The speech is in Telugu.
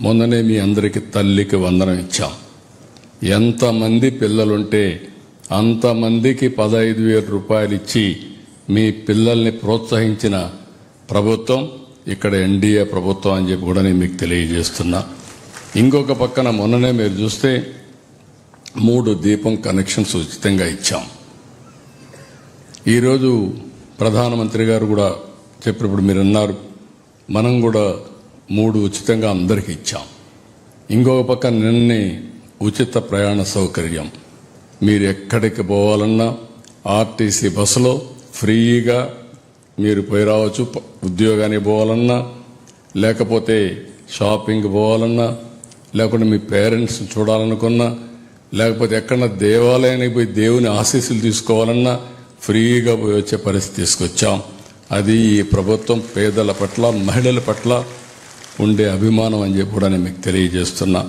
మొన్ననే మీ అందరికీ తల్లికి వందనం ఇచ్చాం. ఎంతమంది పిల్లలుంటే అంతమందికి 15,000 రూపాయలు ఇచ్చి మీ పిల్లల్ని ప్రోత్సహించిన ప్రభుత్వం ఇక్కడ ఎన్డీఏ ప్రభుత్వం అని చెప్పి కూడా నేను మీకు తెలియజేస్తున్నా. ఇంకొక పక్కన మొన్ననే మీరు చూస్తే 3 దీపం కనెక్షన్స్ ఉచితంగా ఇచ్చాం. ఈరోజు ప్రధానమంత్రి గారు కూడా చెప్పినప్పుడు మీరు అన్నారు, మనం కూడా 3 ఉచితంగా అందరికీ ఇచ్చాం. ఇంకొక పక్క నిన్నే ఉచిత ప్రయాణ సౌకర్యం, మీరు ఎక్కడికి పోవాలన్నా ఆర్టీసీ బస్సులో ఫ్రీగా మీరు పోయి రావచ్చు. ఉద్యోగానికి పోవాలన్నా, లేకపోతే షాపింగ్ పోవాలన్నా, లేకుంటే మీ పేరెంట్స్ చూడాలనుకున్నా, లేకపోతే ఎక్కడన్నా దేవాలయానికి పోయి దేవుని ఆశీస్సులు తీసుకోవాలన్నా ఫ్రీగా పోయి వచ్చే పరిస్థితి తీసుకొచ్చాం. అది ఈ ప్రభుత్వం పేదల పట్ల, మహిళల పట్ల ఉండే అభిమానం అని చెప్పి కూడా నేను మీకు తెలియజేస్తున్నా.